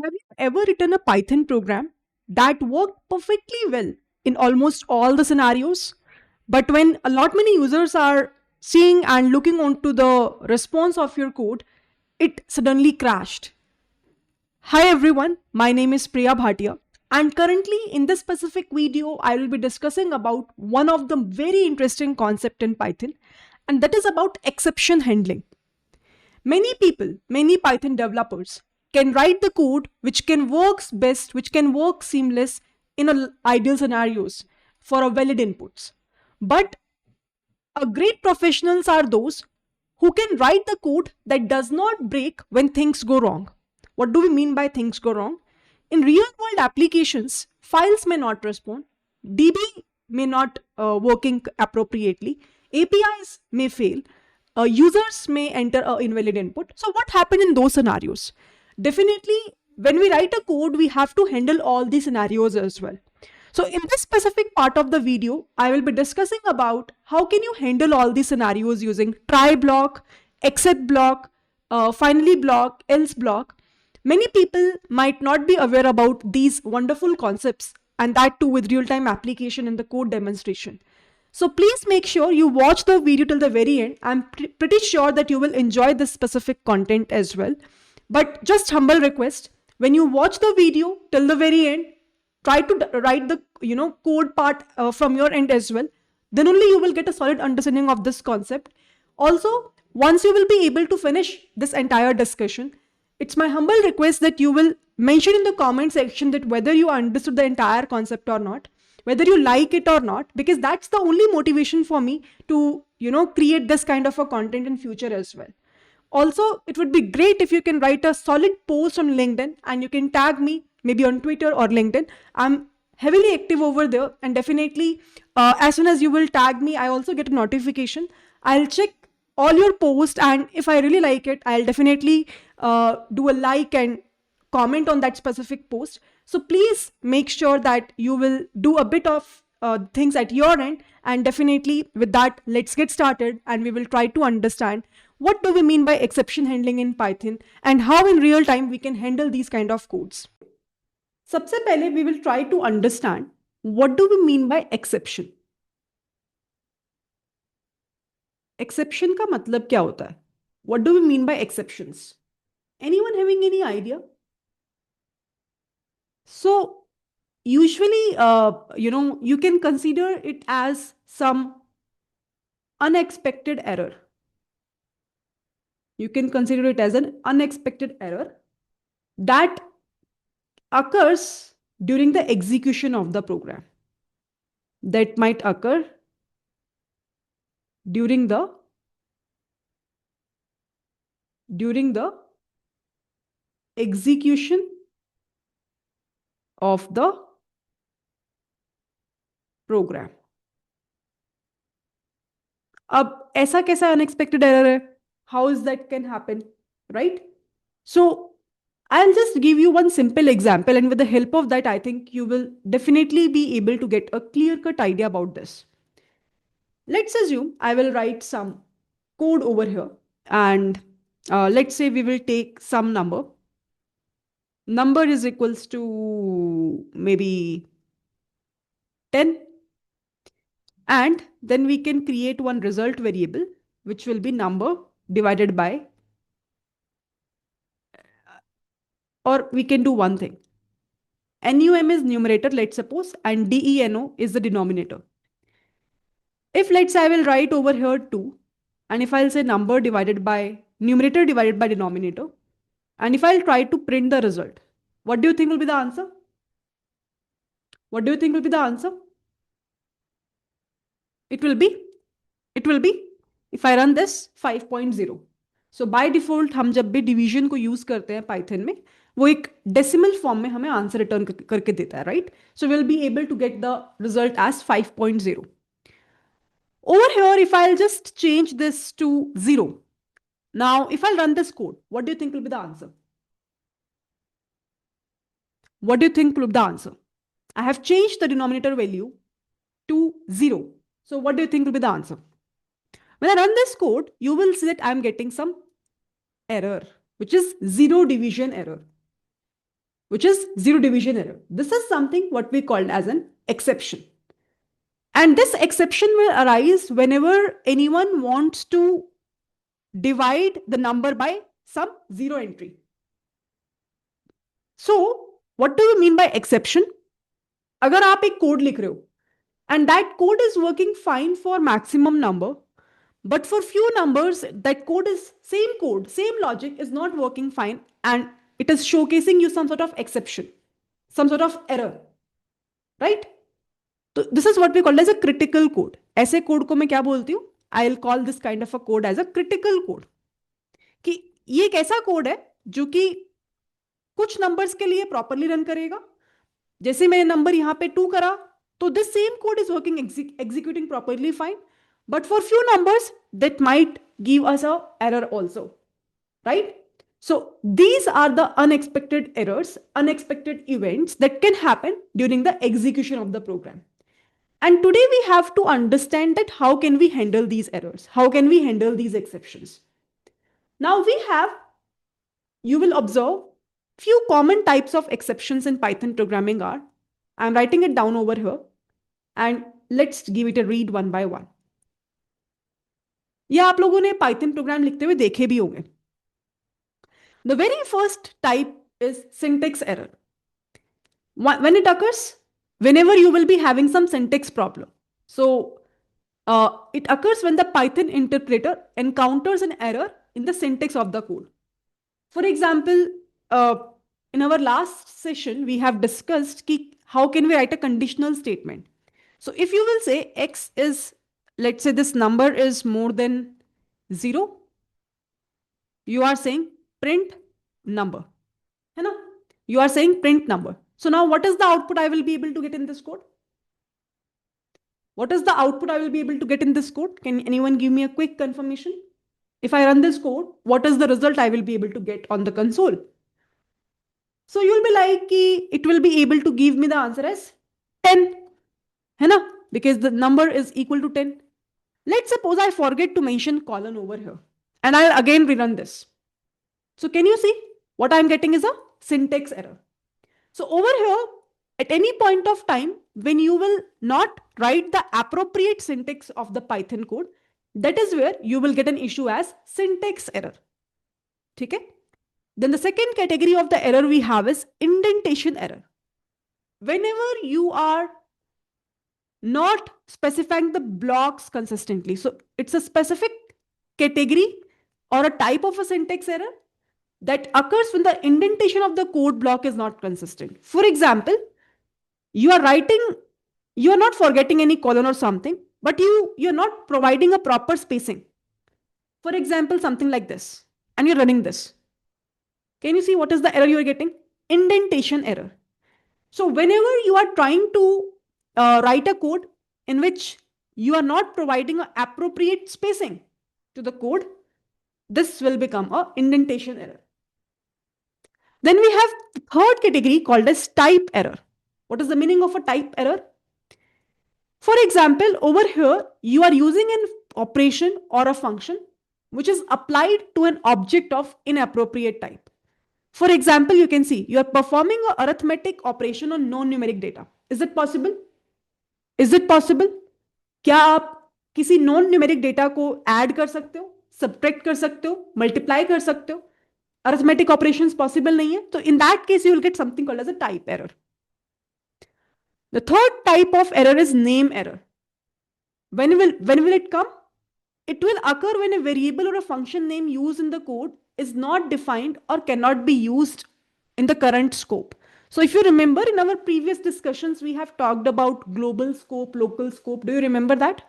Have you ever written a Python program that worked perfectly well in almost all the scenarios? But when a lot many users are seeing and looking onto the response of your code, it suddenly crashed. Hi everyone, my name is Priya Bhatia, and currently in this specific video I will be discussing about one of the very interesting concept in Python, and that is about exception handling. Many people, many Python developers can write the code which can works best, which can work seamless in ideal scenarios for a valid inputs. But a great professionals are those who can write the code that does not break when things go wrong. What do we mean by things go wrong? In real world applications, files may not respond, DB may not working appropriately, APIs may fail, users may enter a invalid input. So what happened in those scenarios? Definitely, when we write a code, we have to handle all these scenarios as well. So in this specific part of the video, I will be discussing about how can you handle all these scenarios using try block, except block, finally block, else block. Many people might not be aware about these wonderful concepts, and that too with real-time application in the code demonstration. So please make sure you watch the video till the very end. I'm pretty sure that you will enjoy this specific content as well. But just humble request, when you watch the video till the very end, try to write the code part from your end as well. Then only you will get a solid understanding of this concept. Also, once you will be able to finish this entire discussion, it's my humble request that you will mention in the comment section that whether you understood the entire concept or not, whether you like it or not, because that's the only motivation for me to create this kind of a content in future as well. Also, it would be great if you can write a solid post on LinkedIn and you can tag me maybe on Twitter or LinkedIn. I'm heavily active over there, and definitely as soon as you will tag me, I also get a notification. I'll check all your posts, and if I really like it, I'll definitely do a like and comment on that specific post. So please make sure that you will do a bit of things at your end, and definitely with that, let's get started and we will try to understand what do we mean by exception handling in Python and how in real time we can handle these kind of codes. सबसे पहले we will try to understand what do we mean by exception. Exception का मतलब क्या होता है? What do we mean by exceptions? Anyone having any idea? So usually, you can consider it as some unexpected error. You can consider it as an unexpected error that occurs during the execution of the program. That might occur during the execution of the program. अब ऐसा कैसा unexpected error है? How is that can happen, right? So I'll just give you one simple example, and with the help of that, I think you will definitely be able to get a clear-cut idea about this. Let's assume I will write some code over here, and let's say we will take some number. Number is equals to maybe 10. And then we can create one result variable, which will be number divided by, or we can do one thing. NUM is numerator, let's suppose, and DENO is the denominator. If let's say I will write over here 2, and if I'll say number divided by numerator divided by denominator, and if I'll try to print the result, what do you think will be the answer? What do you think will be the answer? It will be, if I run this 5.0. So by default हम जब भी division को use करते हैं Python में, वो एक decimal form में हमें answer return करके देता है, right? So we'll be able to get the result as 5.0. Over here, if I'll just change this to 0. Now, if I'll run this code, what do you think will be the answer? What do you think will be the answer? I have changed the denominator value to 0. So what do you think will be the answer? When I run this code, you will see that I'm getting some error, which is zero division error. which is zero division error. This is something what we called as an exception. And this exception will arise whenever anyone wants to divide the number by some zero entry. So, what do you mean by exception? अगर आप एक code लिख रहे हो and that code is working fine for maximum number, but for few numbers that same logic is not working fine, and it is showcasing you some sort of exception, some sort of error, right? So this is what we call as a critical code. ऐसे code को मैं क्या बोलती हूँ? I'll call this kind of a code as a critical code. कि ये एक ऐसा कोड है जो कि कुछ नंबर्स के लिए प्रॉपरली रन करेगा. जैसे मैंने नंबर यहाँ पे 2 करा, तो this same code is working executing properly fine, but for few numbers that might give us a error also, right? So these are the unexpected errors, unexpected events that can happen during the execution of the program. And today we have to understand that how can we handle these errors? How can we handle these exceptions? Now you will observe few common types of exceptions in Python programming are, I'm writing it down over here, and let's give it a read one by one. ये आप लोगों ने Python program लिखते हुए देखे भी होंगे. The very first type is syntax error. When it occurs, whenever you will be having some syntax problem. So it occurs when the Python interpreter encounters an error in the syntax of the code. For example, in our last session, we have discussed how can we write a conditional statement. So if you will say x is, let's say this number is more than 0, you are saying print number. You are saying print number. So now what is the output I will be able to get in this code? What is the output I will be able to get in this code? Can anyone give me a quick confirmation? If I run this code, what is the result I will be able to get on the console? So you'll be like, it will be able to give me the answer as 10. Because the number is equal to 10. Let's suppose I forget to mention colon over here. And I'll again rerun this. So can you see what I'm getting is a syntax error. So over here, at any point of time, when you will not write the appropriate syntax of the Python code, that is where you will get an issue as syntax error. Okay? Then the second category of the error we have is indentation error. Whenever you are not specifying the blocks consistently, so it's a specific category or a type of a syntax error that occurs when the indentation of the code block is not consistent. For example, you are not forgetting any colon or something, but you're not providing a proper spacing. For example, something like this, and you're running this. Can you see what is the error you're getting? Indentation error. So whenever you are trying to write a code in which you are not providing an appropriate spacing to the code, this will become an indentation error. Then we have the third category called as type error. What is the meaning of a type error? For example, over here, you are using an operation or a function which is applied to an object of inappropriate type. For example, you can see you are performing an arithmetic operation on non-numeric data. Is it possible? Is it possible? क्या आप किसी non-numeric data को add कर सकते हो, subtract कर सकते हो, multiply कर सकते हो? Arithmetic operations possible नहीं है. So in that case, you will get something called as a type error. The third type of error is name error. When will it come? It will occur when a variable or a function name used in the code is not defined or cannot be used in the current scope. So if you remember, in our previous discussions, we have talked about global scope, local scope. Do you remember that?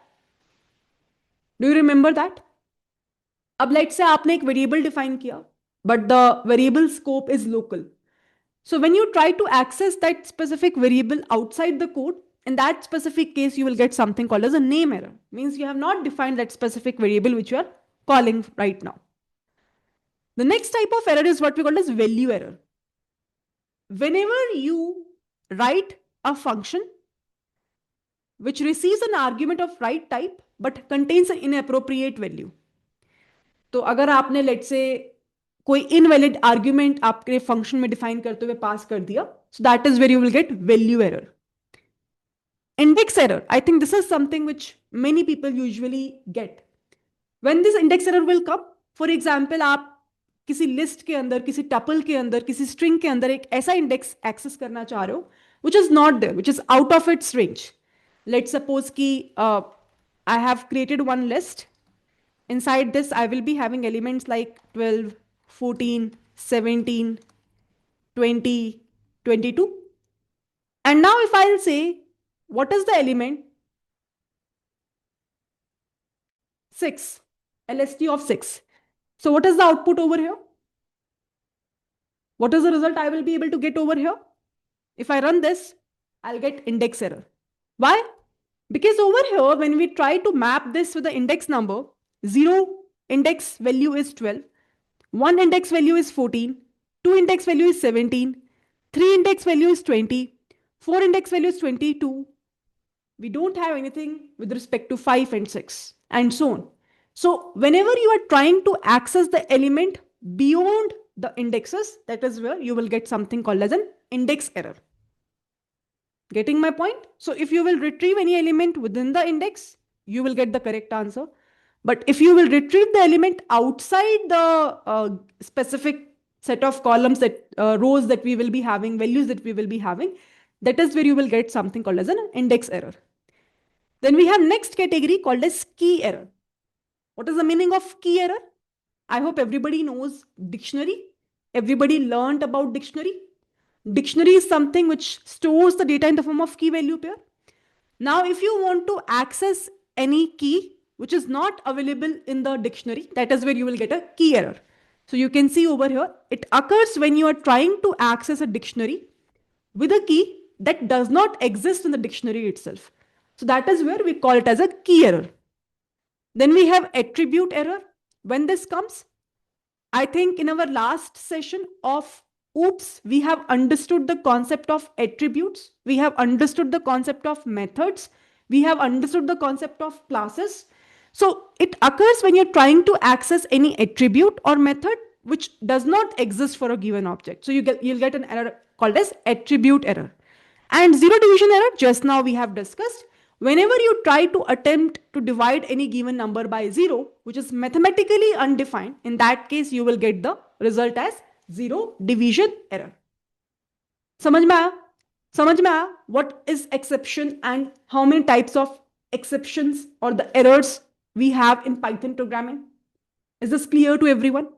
Do you remember that? अब let's say आपने एक variable define किया, but the variable scope is local. So when you try to access that specific variable outside the code, in that specific case, you will get something called as a name error. Means you have not defined that specific variable which you are calling right now. The next type of error is what we call as value error. Whenever you write a function which receives an argument of right type but contains an inappropriate value. तो अगर आपने let's say कोई invalid argument आपके function में define करते हुए पास कर दिया, so that is where you will get value error. Index error, I think this is something which many people usually get. When this index error will come, for example, आप किसी list के अंदर, किसी tuple के अंदर, किसी string के अंदर एक ऐसा इंडेक्स एक्सेस करना चाह रहे हो which is not there, which is out of its range. Let's suppose कि I have created one list. Inside this, I will be having elements like 12, 14, 17, 20, 22. And now if I'll say, what is the element? 6, LST of 6. So what is the output over here? What is the result I will be able to get over here? If I run this, I'll get index error. Why? Because over here, when we try to map this with the index number, 0 index value is 12, 1 index value is 14, 2 index value is 17, 3 index value is 20, 4 index value is 22. We don't have anything with respect to 5 and 6 and so on. So whenever you are trying to access the element beyond the indexes, that is where you will get something called as an index error. Getting my point? So if you will retrieve any element within the index, you will get the correct answer. But if you will retrieve the element outside the specific set of columns, that rows that we will be having, values that we will be having, that is where you will get something called as an index error. Then we have next category called as key error. What is the meaning of key error? I hope everybody knows dictionary. Everybody learned about dictionary. Dictionary is something which stores the data in the form of key value pair. Now, if you want to access any key which is not available in the dictionary, that is where you will get a key error. So you can see over here, it occurs when you are trying to access a dictionary with a key that does not exist in the dictionary itself. So that is where we call it as a key error. Then we have attribute error. When this comes, I think in our last session of OOPS, we have understood the concept of attributes. We have understood the concept of methods. We have understood the concept of classes. So it occurs when you're trying to access any attribute or method which does not exist for a given object. So you'll get an error called as attribute error. And zero division error, just now we have discussed. Whenever you try to attempt to divide any given number by 0, which is mathematically undefined, in that case, you will get the result as zero division error. समझ में आया? समझ में आया? What is exception and how many types of exceptions or the errors we have in Python programming? Is this clear to everyone?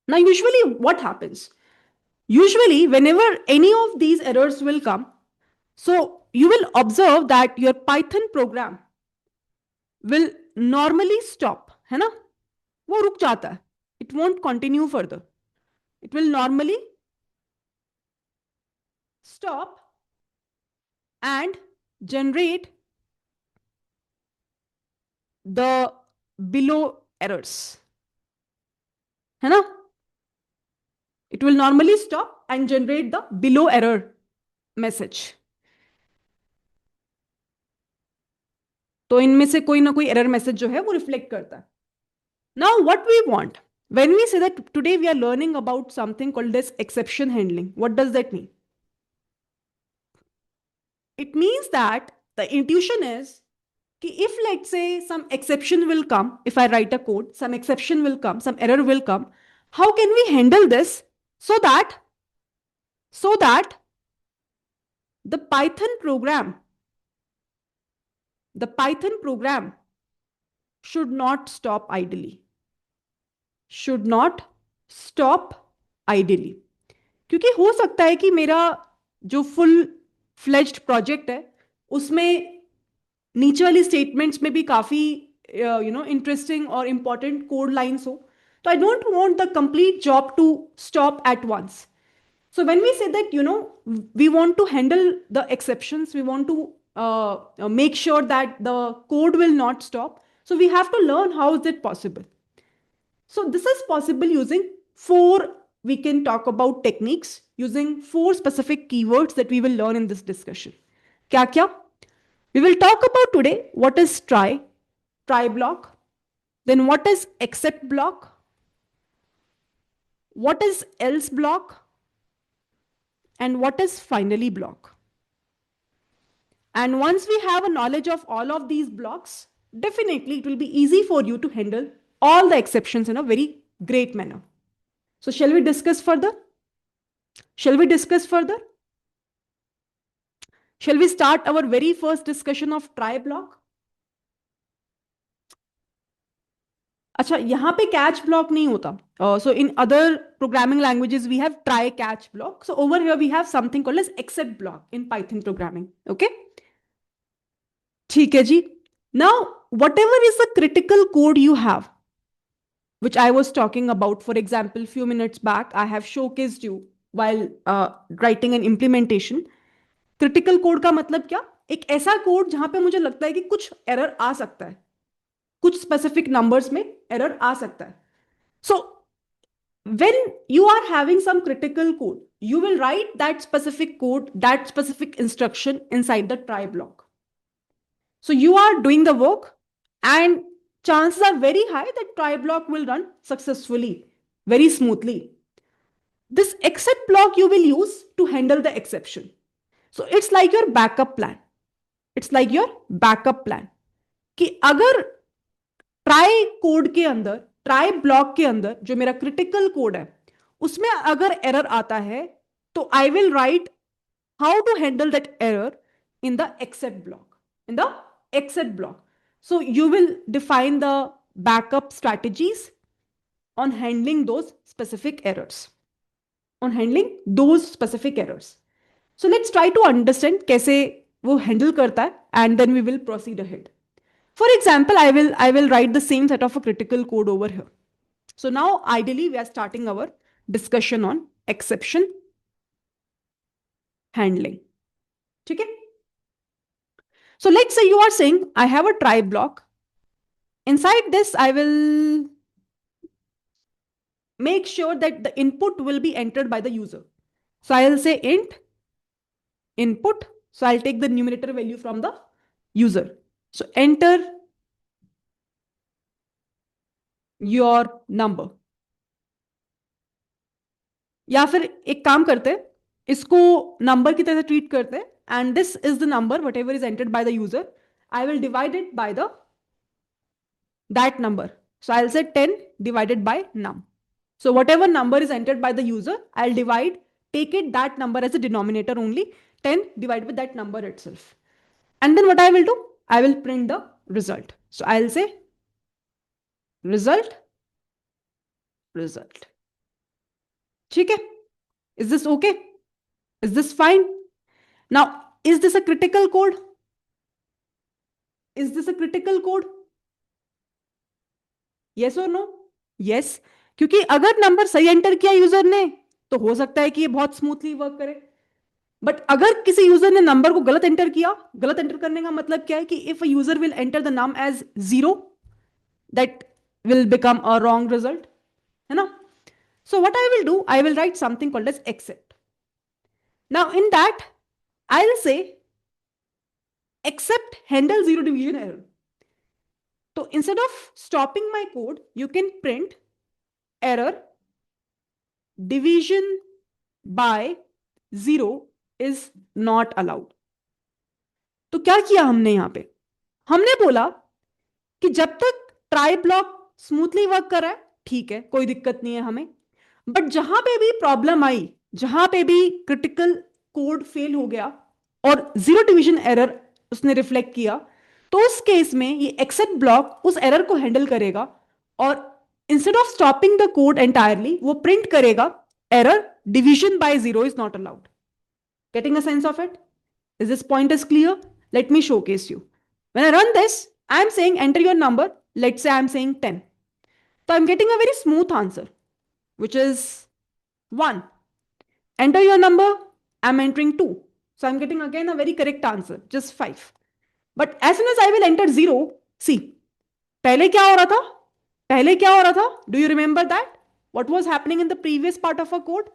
Now, usually what happens? Usually, whenever any of these errors will come, so you will observe that your Python program will normally stop, है ना? वो रुक जाता है. It won't continue further. It will normally stop and generate the below errors. है ना? It will normally stop and generate the below error message. तो इनमें से कोई ना कोई एरर मैसेज जो है वो रिफ्लेक्ट करता है. Now what we want when we say that today we are learning about something called as exception handling, what does that mean? It means that the intuition is कि if let's say some exception will come, if I write a code, some exception will come, some error will come, how can we handle this so that the Python program should not stop idly. Should not stop idly. क्योंकि हो सकता है कि मेरा जो full fledged project है उसमें नीचे वाली स्टेटमेंट्स में भी काफी इंटरेस्टिंग और इंपॉर्टेंट कोड लाइन्स हो, तो I don't want the complete job to stop at once. So when we say that, we want to handle the exceptions, we want to make sure that the code will not stop. So we have to learn how is it possible. So this is possible using 4, we can talk about techniques, using 4 specific keywords that we will learn in this discussion. Kya? We will talk about today what is try block, then what is except block, what is else block, and what is finally block. And once we have a knowledge of all of these blocks, definitely it will be easy for you to handle all the exceptions in a very great manner. So shall we discuss further? Shall we discuss further? Shall we start our very first discussion of try block? अच्छा, यहाँ पे catch block नहीं होता. So in other programming languages we have try catch block. So over here we have something called as except block in Python programming. Okay? ठीक है जी. Now whatever is the critical code you have, which I was talking about, for example, few minutes back, I have showcased you while writing an implementation. Critical code का मतलब क्या? एक ऐसा code जहां पे मुझे लगता है कि कुछ एरर आ सकता है, कुछ स्पेसिफिक नंबर्स में एरर आ सकता है. So when you are having some critical code, you will write that specific code, that specific instruction inside the try block. So you are doing the work, and chances are very high that try block will run successfully, very smoothly. This except block you will use to handle the exception. So it's like your backup plan. It's like your backup plan. कि अगर try code के अंदर, try block के अंदर जो मेरा critical code है उसमें अगर एरर आता है तो I will write how to handle that error in the except block, in the except block. So you will define the backup strategies on handling those specific errors. On handling those specific errors. So let's try to understand कैसे वो handle करता है, and then we will proceed ahead. For example, I will write the same set of a critical code over here. So now ideally we are starting our discussion on exception handling. ठीक है? So let's say you are saying I have a try block. Inside this, I will make sure that the input will be entered by the user. So I'll say int input. So I'll take the numerator value from the user. So enter your number. या फिर एक काम करते हैं, इसको number की तरह treat करते हैं, and this is the number whatever is entered by the user. I will divide it by that number. So I'll say 10 divided by num. So whatever number is entered by the user, I'll take it that number as a denominator only, 10 divided by that number itself. And then what I will do? I will print the result. So I'll say result. ठीक है? Is this okay? Is this fine? Now, is this a critical code? Is this a critical code? Yes or no? Yes. क्योंकि अगर number सही enter किया user ने तो हो सकता है कि ये बहुत स्मूथली वर्क करे. बट अगर किसी यूजर ने नंबर को गलत एंटर किया, गलत एंटर करने का मतलब क्या है कि if a user will enter the num as 0, that will become a wrong result, है ना? So what I will do, I will write something called as except. Now in that, I'll say except handle zero division error. So instead of stopping my code, you can print error division by 0 is not allowed. तो क्या किया हमने यहां पे? हमने बोला कि जब तक ट्राई ब्लॉक स्मूथली वर्क कर रहा है, ठीक है, कोई दिक्कत नहीं है हमें. बट जहां पे भी प्रॉब्लम आई, जहां पे भी क्रिटिकल कोड फेल हो गया और जीरो डिवीजन एरर उसने रिफ्लेक्ट किया, तो उस केस में ये एक्सेप्ट ब्लॉक उस एरर को हैंडल करेगा और instead of stopping the code entirely वो प्रिंट करेगा error division by 0 is not allowed. Getting a sense of it? Is this point is clear? Let me showcase you. When I run this, I am saying enter your number. Let's say I am saying 10. तो I am getting a very smooth answer, which is 1. Enter your number. I'm entering 2. So I'm getting again a very correct answer, just 5. But as soon as I will enter 0, see, पहले क्या हो रहा था? Do you remember that? What was happening in the previous part of our code?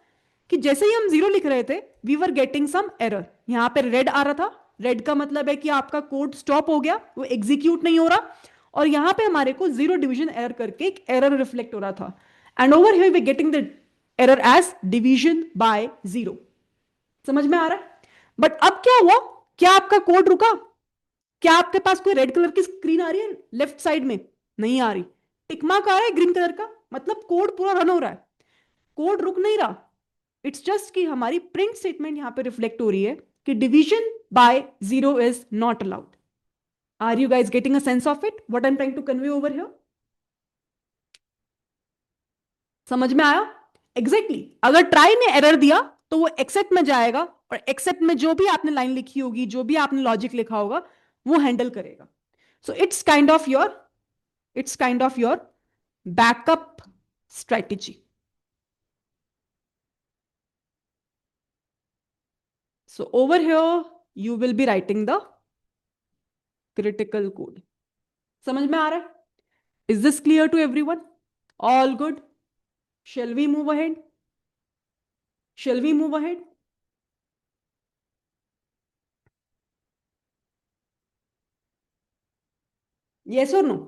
कि जैसे ही हम 0 लिख रहे थे, we were getting some error. यहाँ पे red आ रहा था. Red का मतलब है कि आपका कोड स्टॉप हो गया, वो एग्जीक्यूट नहीं हो रहा. और यहाँ पे हमारे को 0 डिवीजन एरर करके एक एरर रिफ्लेक्ट हो रहा था. And over here we're getting the error as division by 0। समझ में आ रहा है? बट अब क्या हुआ, क्या आपका कोड रुका? क्या आपके पास कोई रेड कलर की स्क्रीन आ रही है लेफ्ट साइड में? नहीं आ रही। टिक मार्क आ रहा है ग्रीन कलर का, मतलब कोड पूरा रन हो रहा है, कोड रुक नहीं रहा। इट्स जस्ट कि हमारी प्रिंट स्टेटमेंट यहां पे रिफ्लेक्ट हो रही है कि division by 0 is not allowed. Are you guys getting a sense of it, what I am trying to convey over here? समझ में आया? Exactly exactly. अगर ट्राई ने एरर दिया तो वो एक्सेप्ट में जाएगा, और एक्सेप्ट में जो भी आपने लाइन लिखी होगी, जो भी आपने लॉजिक लिखा होगा, वो हैंडल करेगा। So it's kind of your backup strategy. So over here, you will be writing the critical code. समझ में आ रहा है? Is this clear to everyone? All good? Shall we move ahead? Shall we move ahead? Yes or no?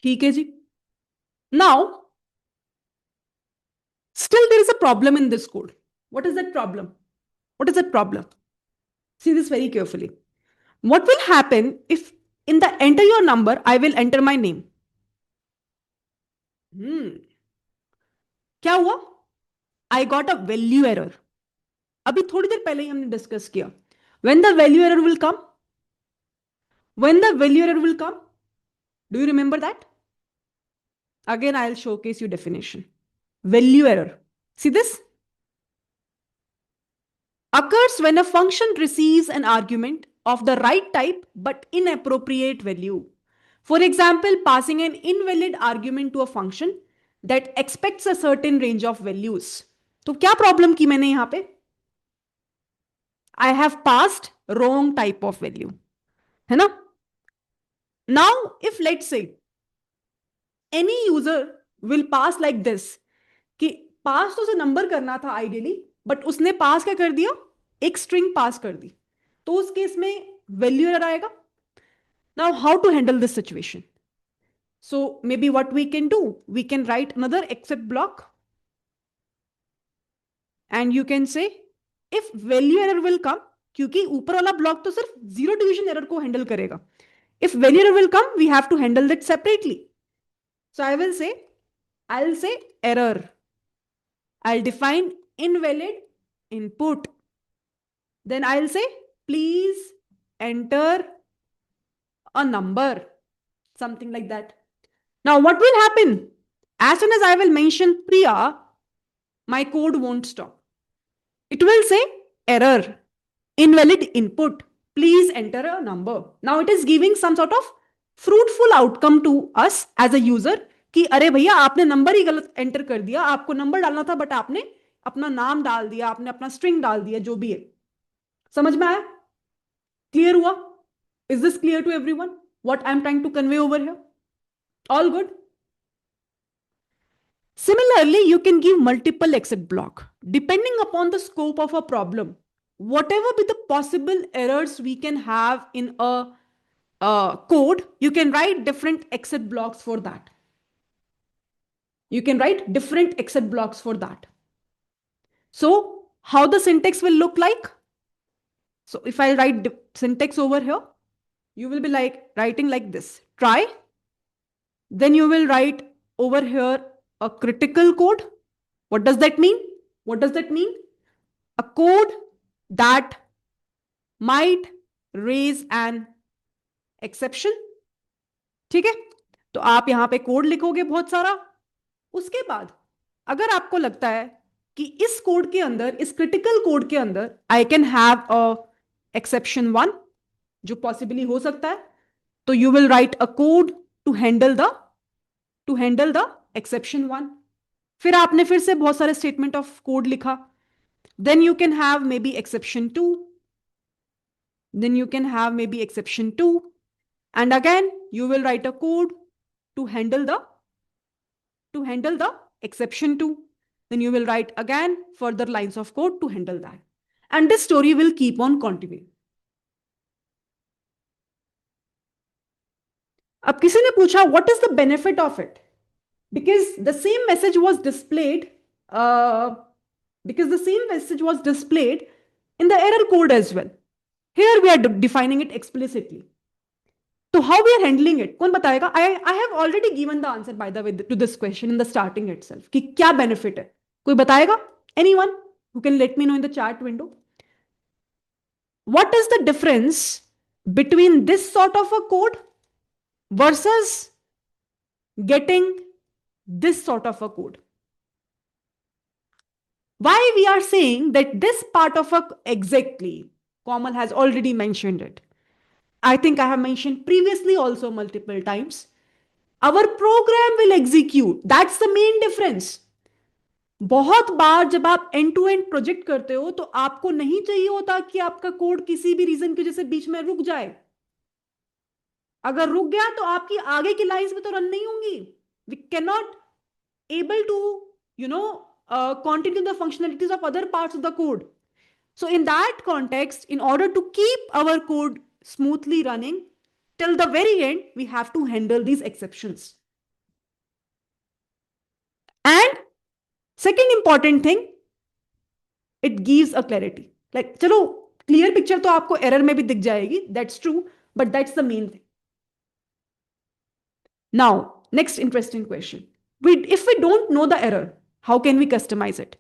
ठीक है जी. Now, still there is a problem in this code. What is that problem? What is that problem? See this very carefully. What will happen if in the enter your number, I will enter my name? क्या हुआ? I got a value error. अभी थोड़ी देर पहले ही हमने discuss किया. When the value error will come? When the value error will come? Do you remember that? Again, I'll showcase you definition. Value error. See this? Occurs when a function receives an argument of the right type but inappropriate value. For example, passing an invalid argument to a function that expects a certain range of values. तो क्या problem की मैंने यहां पे? I have passed wrong type of value. है ना? Now, if let's say any user will pass like this, कि पास तो उसे नंबर करना था आइडियली, बट उसने पास क्या कर दिया? एक स्ट्रिंग पास कर दी, तो उस केस में वैल्यू एरर आएगा. Now how to handle this situation? So maybe what we can do, we can write another except block and you can say if value error will come, क्योंकि ऊपर वाला block तो सिर्फ zero division error को handle करेगा. If value error will come, we have to handle that separately. So I will say error. I'll define invalid input. Then I'll say, please enter a number. Something like that. Now, what will happen? As soon as I will mention Priya, my code won't stop. It will say error, invalid input. Please enter a number. Now, it is giving some sort of fruitful outcome to us as a user कि अरे भैया आपने number ही गलत enter कर दिया, आपको number डालना था बट आपने अपना नाम डाल दिया, आपने अपना स्ट्रिंग डाल दिया, जो भी है. समझ में आया? क्लियर हुआ? Is this clear to everyone what I am trying to convey over here? All good? Similarly, you can give multiple exit block depending upon the scope of a problem. Whatever be the possible errors we can have in a code, you can write different exit blocks for that. You can write different exit blocks for that. So how the syntax will look like? So if I write syntax over here, you will be like writing like this: try. Then you will write over here a critical code. What does that mean? What does that mean? A code that might raise an exception. ठीक है? तो आप यहां पे code लिखोगे बहुत सारा. उसके बाद अगर आपको लगता है कि इस कोड के अंदर, इस क्रिटिकल कोड के अंदर I can have a exception 1, जो पॉसिबली हो सकता है, तो you will write a code to handle the exception 1. फिर आपने फिर से बहुत सारे स्टेटमेंट ऑफ कोड लिखा. Then you can have maybe exception 2. Then you can have maybe exception 2, and again you will write a code to handle the to handle the exception to. Then you will write again further lines of code to handle that. And this story will keep on continuing. अब किसी ने पूछा what is the benefit of it? Because the same message was displayed in the error code as well. Here we are defining it explicitly. So how we are handling it? कौन बताएगा? I have already given the answer by the way to this question in the starting itself. कि क्या benefit है? कोई बताएगा? Anyone who can let me know in the chat window? What is the difference between this sort of a code versus getting this sort of a code? Why we are saying that this part of a exactly, Komal has already mentioned it. I think I have mentioned previously also multiple times. Our program will execute. That's the main difference. बहुत बार जब आप and to and project करते हो तो आपको नहीं चाहिए होता कि आपका कोड किसी भी रीजन की वजह से बीच में रुक जाए. अगर रुक गया तो आपकी आगे की लाइंस में तो रन नहीं होंगी. We cannot able to, continue the functionalities of other parts of the code. So in that context, in order to keep our code smoothly running till the very end, we have to handle these exceptions. And second important thing, it gives a clarity. Like, चलो clear picture तो आपको error में भी दिख जाएगी. That's true, but that's the main thing. Now, next interesting question. If we don't know the error, how can we customize it?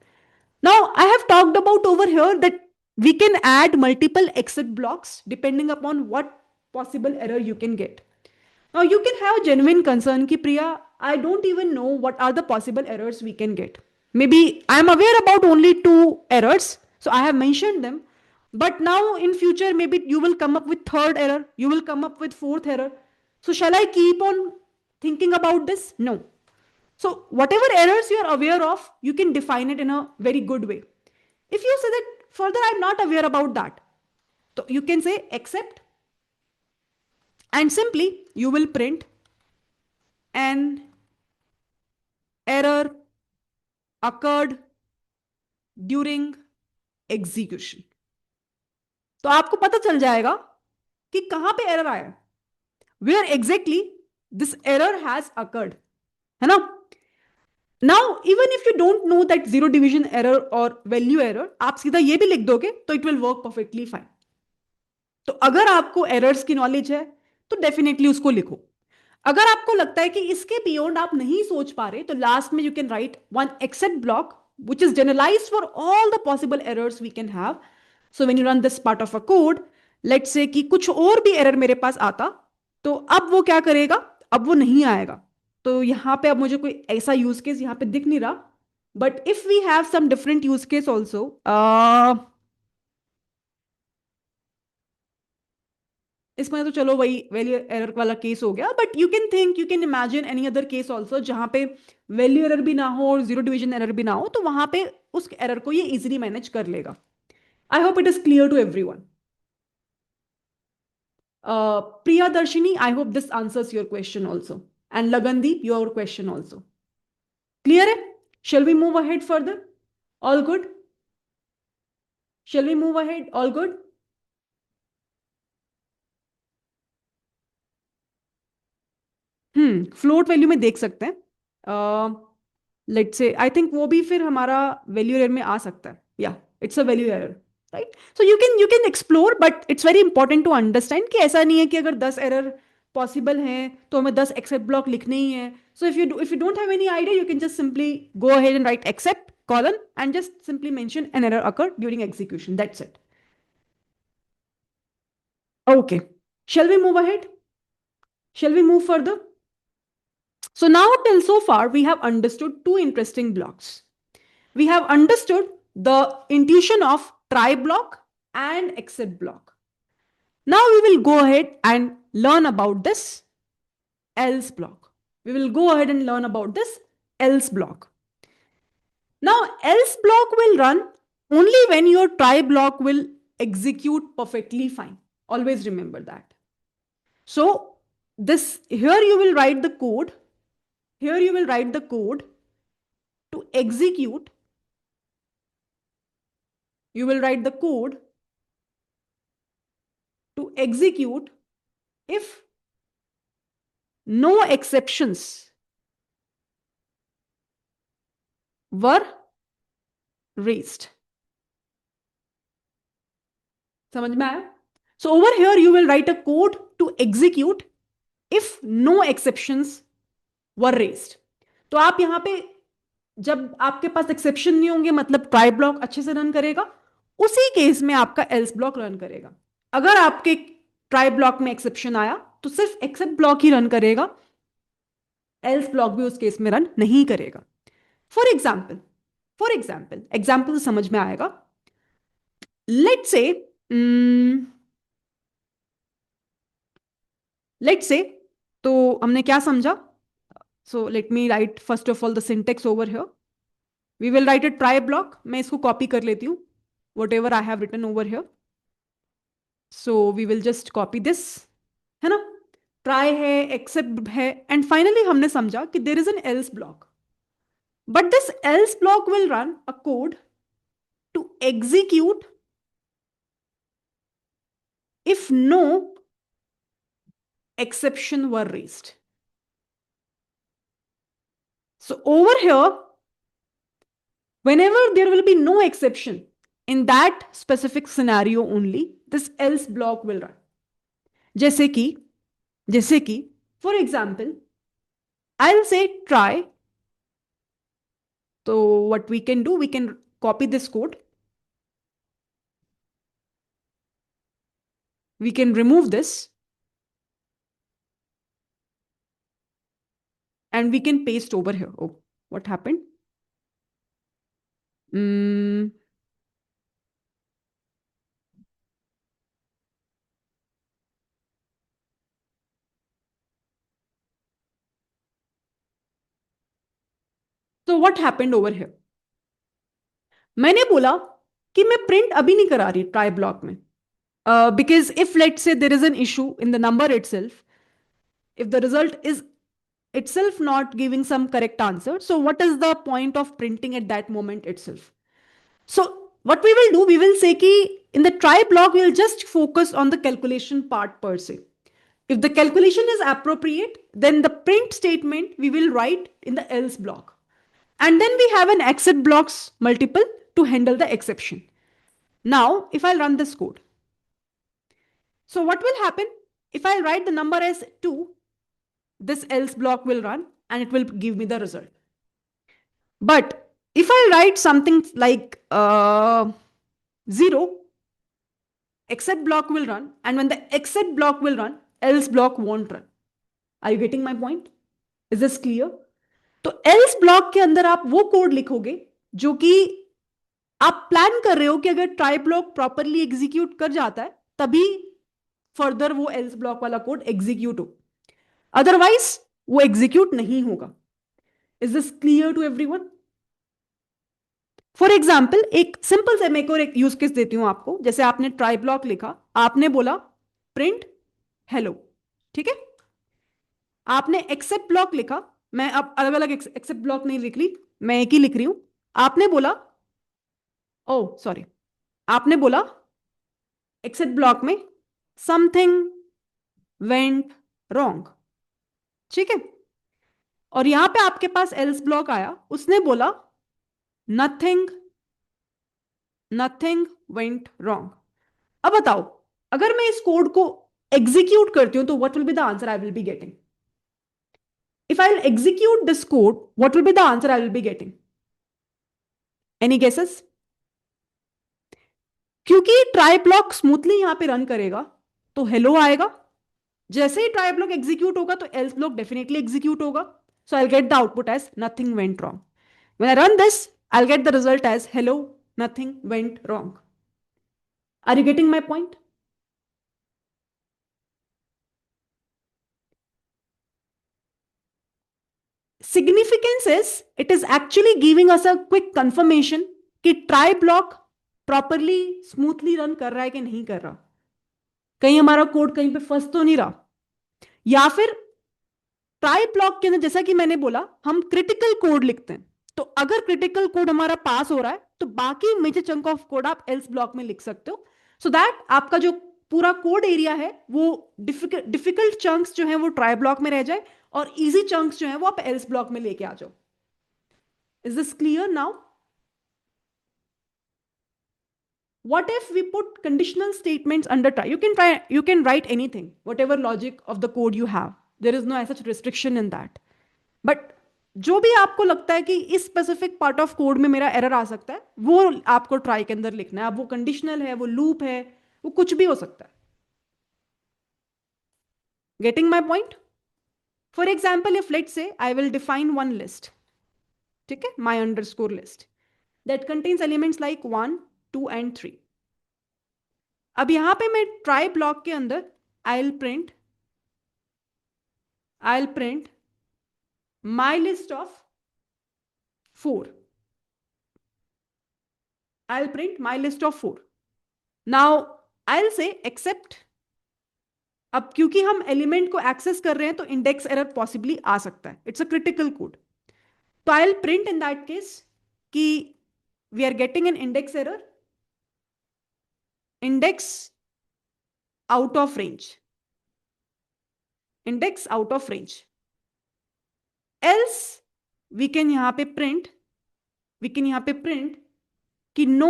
Now, I have talked about over here that we can add multiple exit blocks depending upon what possible error you can get. Now, you can have genuine concern ki Priya, I don't even know what are the possible errors we can get. Maybe I am aware about only 2 errors, so I have mentioned them. But now in future, maybe you will come up with 3rd error, you will come up with 4th error. So shall I keep on thinking about this? No. So whatever errors you are aware of, you can define it in a very good way. If you say that further, I'm not aware about that, so you can say except, and simply you will print an error occurred during execution. तो आपको पता चल जाएगा कि कहां पे error आया, where exactly this error has occurred, है ना? Now, even if you don't know that zero division error or value error, आप सीधा ये भी लिख दोगे तो it will work perfectly fine. तो अगर आपको errors की knowledge है तो definitely उसको लिखो. अगर आपको लगता है कि इसके beyond आप नहीं सोच पा रहे तो last में you can write one except block which is generalized for all the possible errors we can have. So when you run this part of a code, let's say कि कुछ और भी error मेरे पास आता तो अब वो क्या करेगा, अब वो नहीं आएगा. तो यहां पे अब मुझे कोई ऐसा यूज केस यहां पे दिख नहीं रहा, but if we have some different use case also, इसमें तो चलो वही वैल्यू एरर वाला केस हो गया, but you can imagine any other case also जहां पे वैल्यू एरर भी ना हो और जीरो डिवीजन एरर भी ना हो, तो वहां पे उस एरर को ये इजीली मैनेज कर लेगा. I hope it is clear to everyone. Priya Darshini, I hope this answers your question also. And Lagandeep, your question also. Clear hai? Shall we move ahead further? All good? Shall we move ahead? All good? Float value में देख सकते हैं. Let's say I think वो भी फिर हमारा value error में आ सकता है. या it's a value error, right? So you can explore, but it's very important to understand कि ऐसा नहीं है कि अगर 10 एरर पॉसिबल हैं तो हमें 10 एक्सेप्ट ब्लॉक लिखने ही है. So if you don't have any idea, you can just simply go ahead and write except colon and just simply mention an error occurred during execution. That's it. Okay. Shall we move ahead? Shall we move further? So now till so far, we have understood 2 interesting blocks. We have understood the intuition of try block and exit block. Now we will go ahead and learn about this else block. We will go ahead and learn about this else block. Now, else block will run only when your try block will execute perfectly fine. Always remember that. So, here you will write the code. here you will write the code to execute. You will write the code to execute if no exceptions were raised. समझ में आया? So over here you will write a code to execute if no exceptions were raised. तो आप यहां पे जब आपके पास exception नहीं होंगे मतलब ट्राई ब्लॉक अच्छे से रन करेगा, उसी केस में आपका एल्स ब्लॉक रन करेगा. अगर आपके ट्राई ब्लॉक में एक्सेप्शन आया तो सिर्फ एक्सेप्ट ब्लॉक ही रन करेगा, एल्स ब्लॉक भी उस केस में रन नहीं करेगा. फॉर एग्जाम्पल एग्जाम्पल समझ में आएगा. लेट्स से तो हमने क्या समझा? So let me write first of all the syntax over here. We will write a try block. मैं इसको कॉपी कर लेती हूँ, whatever I have written over here. So we will just copy this, है ना. Try है, accept है, and finally हमने समझा कि there is an else block. But this else block will run a code to execute if no exception were raised. So over here, whenever there will be no exception in that specific scenario only, this else block will run. जैसे कि for example, I'll say try. So what we can do, we can copy this code. We can remove this and we can paste over here. Oh, what happened? So what happened over here? मैंने बोला कि मैं print अभी नहीं करा रही try block में, because if let's say there is an issue in the number itself, if the result is itself not giving some correct answer, so what is the point of printing at that moment itself? So what we will do, we will say ki in the try block we will just focus on the calculation part per se. If the calculation is appropriate, then the print statement we will write in the else block, and then we have an except blocks multiple to handle the exception. Now if I'll run this code, so what will happen? If I write the number as 2, this else block will run and it will give me the result. But if I write something like 0, except block will run, and when the except block will run, else block won't run. Are you getting my point? Is this clear? तो else block के अंदर आप वो code लिखोगे जो कि आप plan कर रहे हो कि अगर ट्राई ब्लॉक प्रॉपरली एग्जीक्यूट कर जाता है तभी फर्दर वो एल्स ब्लॉक वाला कोड एग्जीक्यूट हो, अदरवाइज वो एग्जीक्यूट नहीं होगा. Is this clear to everyone? For example एक सिंपल से मैं एक यूज केस देती हूं आपको. जैसे आपने ट्राई ब्लॉक लिखा, आपने बोला प्रिंट हेलो, ठीक है. आपने एक्सेप्ट ब्लॉक लिखा, मैं अब अलग अलग एक्सेप्ट ब्लॉक नहीं लिख रही, मैं एक ही लिख रही हूं. आपने बोला सॉरी, आपने बोला एक्सेप्ट ब्लॉक में समथिंग वेंट रॉन्ग, ठीक है. और यहां पे आपके पास एल्स ब्लॉक आया, उसने बोला नथिंग वेंट रॉन्ग. अब बताओ, अगर मैं इस कोड को एग्जीक्यूट करती हूं तो what will be the answer I will be getting? If I will execute this code, what will be the answer I will be getting? Any guesses? क्योंकि ट्राई ब्लॉक स्मूथली यहां पे run करेगा तो hello आएगा. जैसे ही try block execute होगा तो else block definitely execute होगा. So I'll get the output as nothing went wrong. When I run this, I'll get the result as hello, nothing went wrong. Are you getting my point? Significance is it is actually giving us a quick confirmation कि try block properly smoothly run कर रहा है कि नहीं कर रहा, कहीं हमारा कोड कहीं पे फंस तो नहीं रहा, या फिर ट्राई ब्लॉक के अंदर जैसा कि मैंने बोला हम क्रिटिकल कोड लिखते हैं, तो अगर क्रिटिकल कोड हमारा पास हो रहा है तो बाकी मेजर चंक ऑफ कोड आप एल्स ब्लॉक में लिख सकते हो, सो दैट आपका जो पूरा कोड एरिया है वो डिफिकल्ट चंक्स जो है वो ट्राई ब्लॉक में रह जाए और इजी चंक्स जो है वो आप एल्स ब्लॉक में लेके आ जाओ. Is this clear now? What if we put conditional statements under try? You can write anything, whatever logic of the code you have. There is no such restriction in that. But जो भी आपको लगता है कि इस specific part of code में मेरा error आ सकता है वो आपको ट्राई के अंदर लिखना है. अब वो कंडीशनल है, वो लूप है, वो कुछ भी हो सकता है. Getting my point? For example if let's say I will define one list, ठीक है, my underscore list that contains elements like 1, 2 and 3. अब यहां पे मैं ट्राई ब्लॉक के अंदर आई will print my list of 4. I'll print my list of 4. Now I'll say except. अब क्योंकि हम एलिमेंट को एक्सेस कर रहे हैं तो इंडेक्स एरर पॉसिबली आ सकता है, इट्स अ क्रिटिकल कोड. तो I will print in that case कि we are getting an index error, index out of range, index out of range. Else we can यहां पे प्रिंट कि no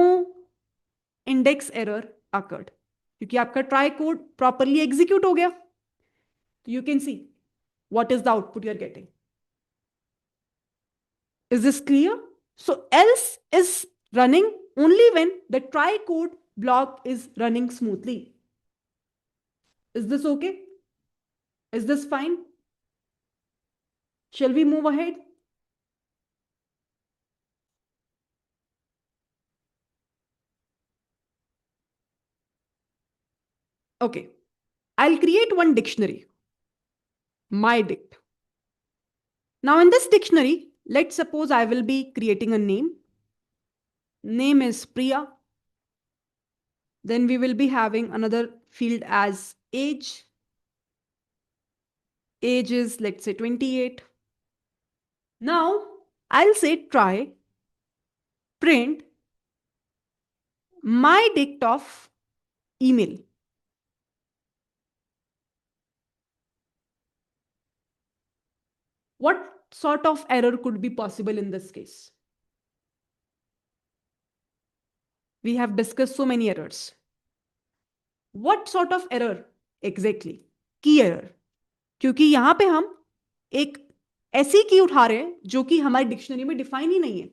index error occurred, क्योंकि आपका try code properly execute हो गया. तो you can see what is the output you are getting. Is this clear? So else is running only when the try code block is running smoothly. Is this okay? Is this fine? Shall we move ahead? Okay, I'll create one dictionary, myDict. Now in this dictionary, let's suppose I will be creating a name. Name is Priya. Then we will be having another field as age. Age is, let's say, 28. Now I'll say try print myDict of email. What sort of error could be possible in this case? We have discussed so many errors. What sort of error exactly? Key error. क्योंकि यहां पे हम एक ऐसी की उठा रहे हैं जो कि हमारी डिक्शनरी में डिफाइन ही नहीं है.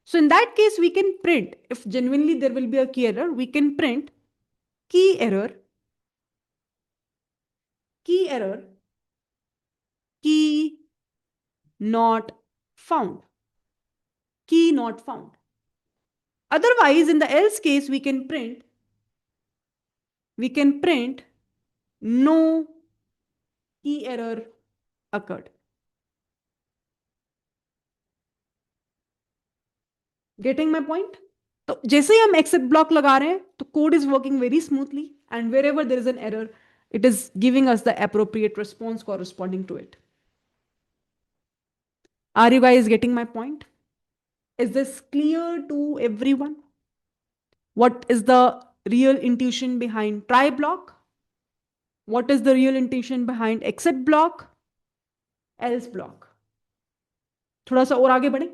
So in that case, we can print, if genuinely there will be a key error, we can print key error, key not found, key not found. Otherwise, in the else case, we can print no key error occurred. Getting my point? तो जैसे ही हम except block लगा रहे हैं तो code is working very smoothly and wherever there is an error it is giving us the appropriate response corresponding to it. Are you guys getting my point? Is this clear to everyone? What is the real intuition behind try block? What is the real intuition behind except block, else block? थोड़ा सा और आगे बढ़े.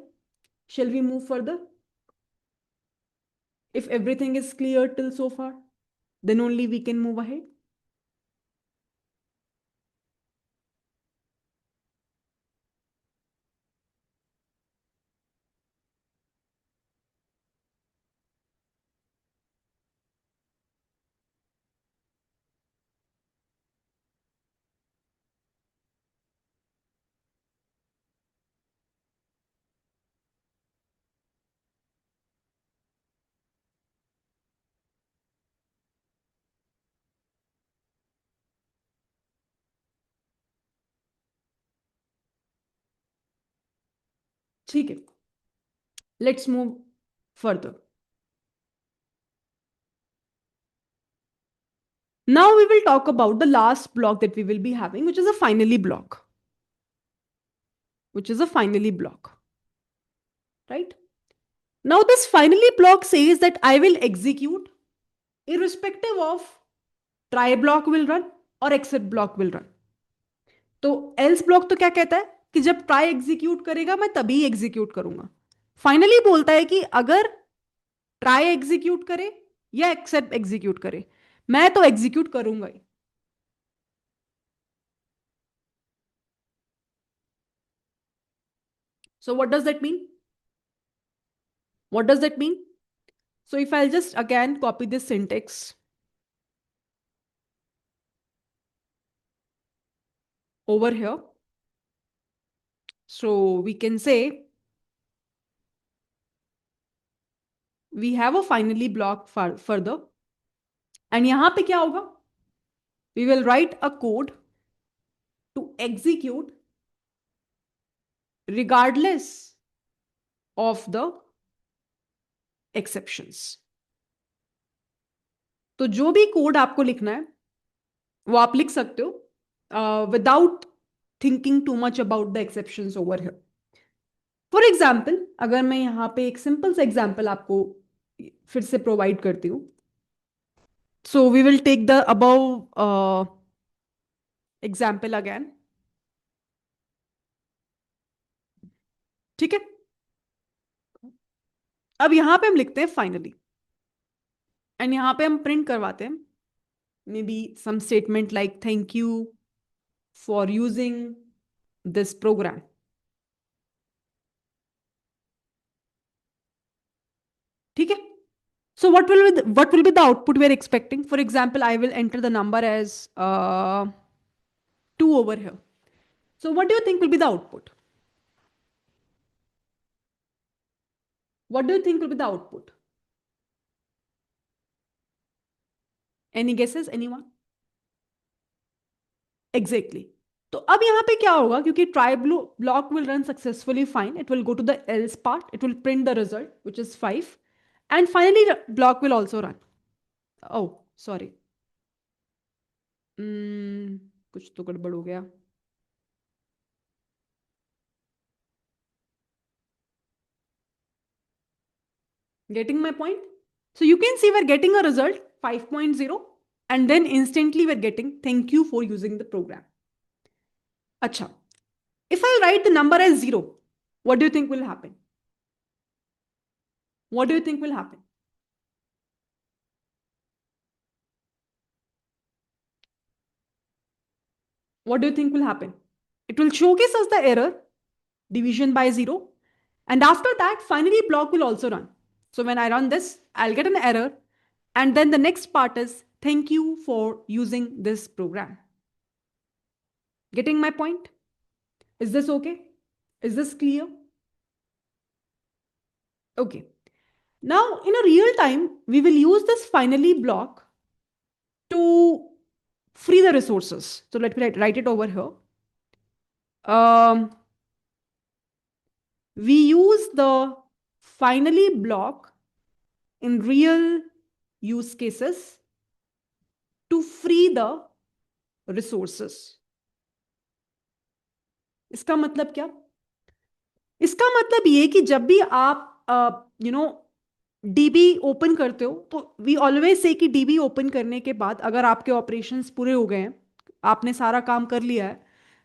Shall we move further? If everything is clear till so far, then only we can move ahead. ठीक है, let's move further. Now we will talk about the last block that we will be having, which is a finally block. which is a finally block, right? Now this finally block says that I will execute irrespective of try block will run or except block will run. तो else block तो क्या कहता है कि जब try execute करेगा मैं तभी execute करूंगा. Finally बोलता है कि अगर try execute करे या except execute करे, मैं तो execute करूंगा ही. So what does that mean? What does that mean? So if I'll just again copy this syntax over here, so we can say we have a finally block further, and यहाँ पे क्या होगा? We will write a code to execute regardless of the exceptions. तो जो भी code आपको लिखना है वो आप लिख सकते हो without thinking too much about the exceptions over here. For example अगर मैं यहाँ पे एक सिंपल सा एग्जाम्पल आपको फिर से प्रोवाइड करती हूँ. So we will take the above example again. ठीक है, अब यहां पे हम लिखते हैं फाइनली एंड यहां पे हम प्रिंट करवाते हैं maybe some statement like thank you for using this program. ठीक है, so what will be the output we are expecting? For example, I will enter the number as 2 over here. So what do you think will be the output? What do you think will be the output? Any guesses? Anyone? Exactly. तो अब यहाँ पे क्या होगा, क्योंकि try block will run successfully fine, it will go to the else part, it will print the result which is 5, and finally block will also run. Oh sorry, कुछ तो गड़बड़ हो गया. Getting my point? So you can see we're getting a result 5.0 and then instantly we're getting thank you for using the program. Acha, if I write the number as 0, what do you think will happen? What do you think will happen? What do you think will happen? It will showcase us the error, division by 0, and after that finally block will also run. So when I run this, I'll get an error, and then the next part is thank you for using this program. Getting my point? Is this okay? Is this clear? Okay. Now in a real time, we will use this finally block to free the resources. So let me write it over here. We use the finally block in real use cases to free the resources. इसका मतलब क्या? इसका मतलब ये कि जब भी आप डीबी ओपन करते हो तो वी ऑलवेज से कि डीबी ओपन करने के बाद अगर आपके ऑपरेशंस पूरे हो गए हैं, आपने सारा काम कर लिया है,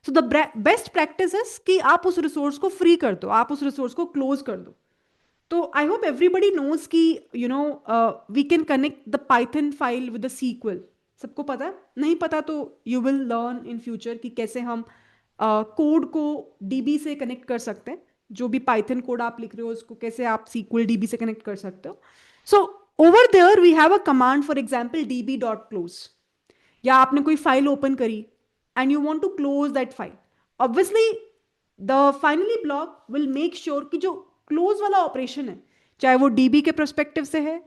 सो द बेस्ट प्रैक्टिस है कि आप उस रिसोर्स को फ्री कर दो, आप उस रिसोर्स को क्लोज कर दो. तो आई होप एवरीबडी नोज कि we can connect the Python file with the SQL. सबको पता है? नहीं पता तो you will learn in future कि कैसे हम कोड को डीबी से कनेक्ट कर सकते हैं. जो भी पाइथन कोड आप लिख रहे हो उसको कैसे आप सीक्वल डीबी से कनेक्ट कर सकते हो. So over there we have a command, for example DB dot close. या आपने कोई फाइल ओपन करी and you want to close that file, obviously the finally block will make sure कि जो क्लोज वाला ऑपरेशन है, चाहे वो डीबी के प्रोस्पेक्टिव से है,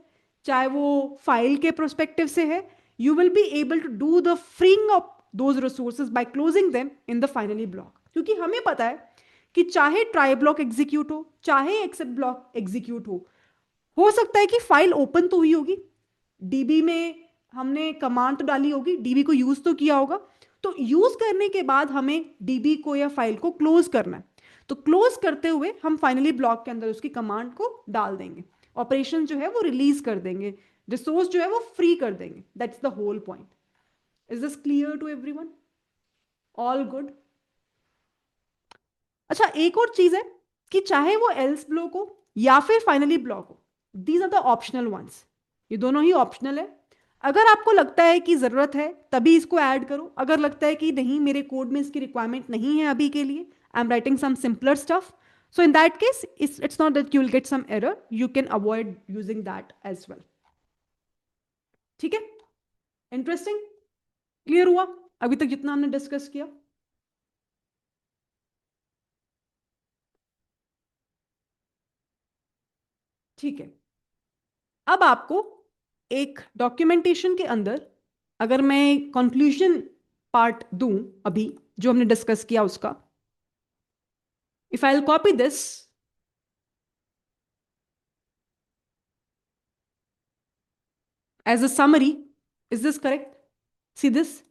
चाहे वो फाइल के प्रोस्पेक्टिव से है, you will be able to do the freeing of those resources by closing them in the finally block. क्योंकि हमें पता है कि चाहे ट्राई ब्लॉक एग्जीक्यूट हो, चाहे एक्सेप्ट ब्लॉक एग्जीक्यूट हो सकता है कि फाइल ओपन तो हुई होगी, डीबी में हमने कमांड तो डाली होगी, डीबी को यूज तो किया होगा, तो यूज करने के बाद हमें डीबी को या फाइल को क्लोज करना है. तो क्लोज करते हुए हम फाइनली ब्लॉक के अंदर उसकी कमांड को डाल देंगे, ऑपरेशन जो है वो रिलीज कर देंगे, रिसोर्स जो है वो फ्री कर देंगे. That's the whole point. Is this clear to everyone? All good? अच्छा, एक और चीज है कि चाहे वो एल्स ब्लॉक हो या फिर फाइनली ब्लॉक हो, these are the optional ones. ये दोनों ही ऑप्शनल है. अगर आपको लगता है कि जरूरत है तभी इसको ऐड करो, अगर लगता है कि नहीं मेरे कोड में इसकी रिक्वायरमेंट नहीं है अभी के लिए, I am writing some simpler stuff, so in that case it's not that you will get some error, you can avoid using that as well. ठीक है? इंटरेस्टिंग? क्लियर हुआ अभी तक जितना हमने डिस्कस किया? ठीक है. अब आपको एक डॉक्यूमेंटेशन के अंदर, अगर मैं कंक्लूजन पार्ट दूं अभी जो हमने डिस्कस किया उसका, if I will copy this as a summary, is this correct? See this?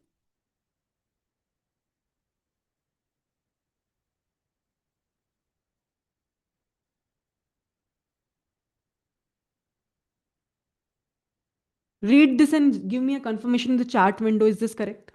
Read this and give me a confirmation in the chat window. Is this correct?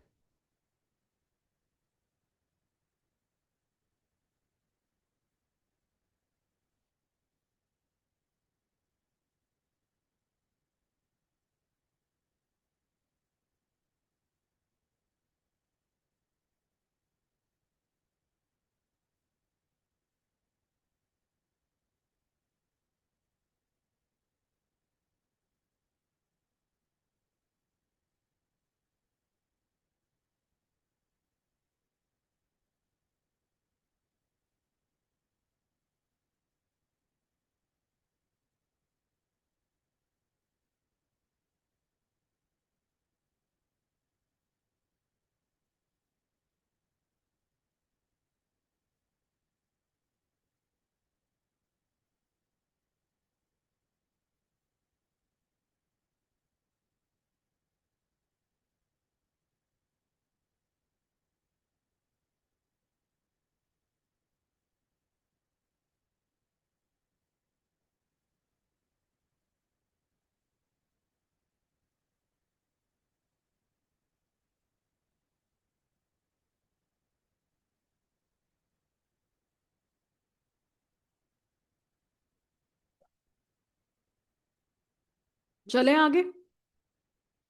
चलें आगे?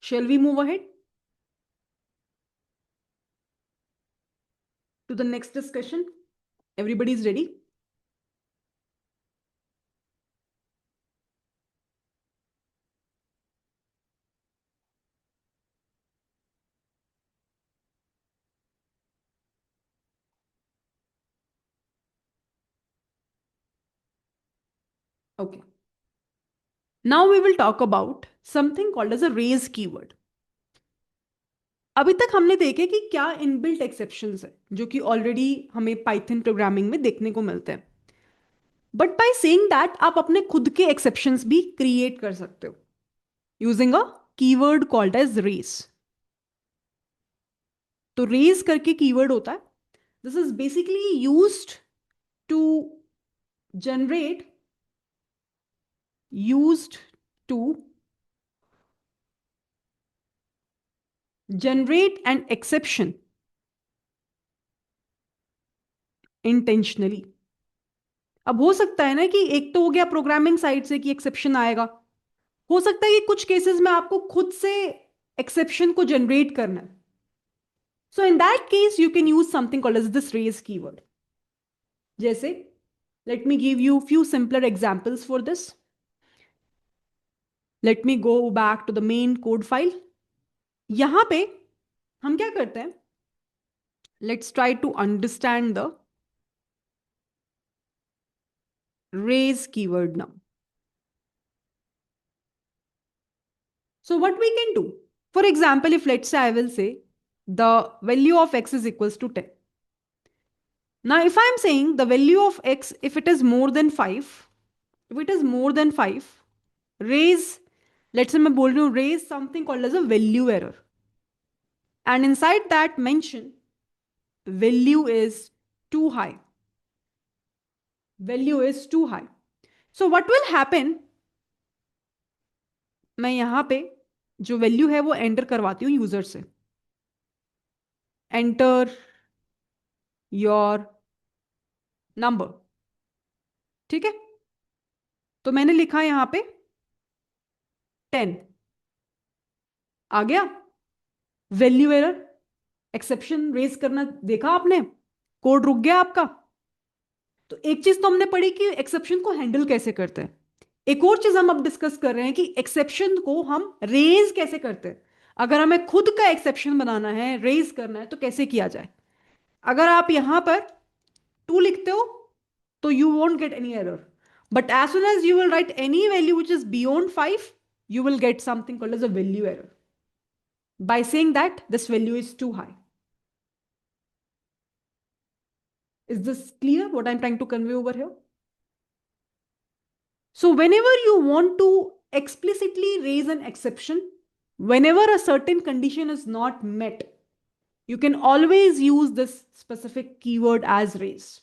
Shall we move ahead to the next discussion? Everybody is ready? Okay. Now we will talk about something called as a raise keyword. अभी तक हमने देखे कि क्या inbuilt exceptions है जो कि ऑलरेडी हमें पाइथन प्रोग्रामिंग में देखने को मिलते हैं. बट बाय सेइंग दैट आप अपने खुद के एक्सेप्शंस भी क्रिएट कर सकते हो using a keyword called as raise. तो रेस करके कीवर्ड होता है. This is basically used to generate used to generate an exception intentionally. अब हो सकता है ना कि एक तो हो गया प्रोग्रामिंग साइड से कि एक्सेप्शन आएगा, हो सकता है कि कुछ केसेस में आपको खुद से एक्सेप्शन को जनरेट करना है. So in that case you can use something called as this raise keyword. जैसे let me give you few simpler examples for this. Let me go back to the main code file. यहां पे हम क्या करते हैं, let's try to understand the raise keyword now. So what we can do, for example, if let's say I will say the value of x is equals to 10. Now if I am saying the value of x, if it is more than 5, if it is more than 5, raise, let's say मैं बोल रही हूँ raise something called as a value error, and inside that mention value is too high. value is too high. So what will happen, मैं यहां पे जो value है वो एंटर करवाती हूँ यूजर से. Enter your number. ठीक है, तो मैंने लिखा यहां पे 10. आ गया. वैल्यू एरर, एक्सेप्शन रेज करना देखा आपने, कोड रुक गया आपका. तो एक चीज तो हमने पढ़ी कि एक्सेप्शन को हैंडल कैसे करते हैं. एक और चीज हम अब डिस्कस कर रहे हैं कि एक्सेप्शन को हम रेज कैसे करते हैं. अगर हमें खुद का एक्सेप्शन बनाना है, रेज करना है, तो कैसे किया जाए. अगर आप यहां पर 2 लिखते हो तो you won't get any error, but as soon as you will write any value which is beyond 5, you will get something called as a value error by saying that this value is too high. Is this clear what I'm trying to convey over here? So whenever you want to explicitly raise an exception, whenever a certain condition is not met, you can always use this specific keyword as raise.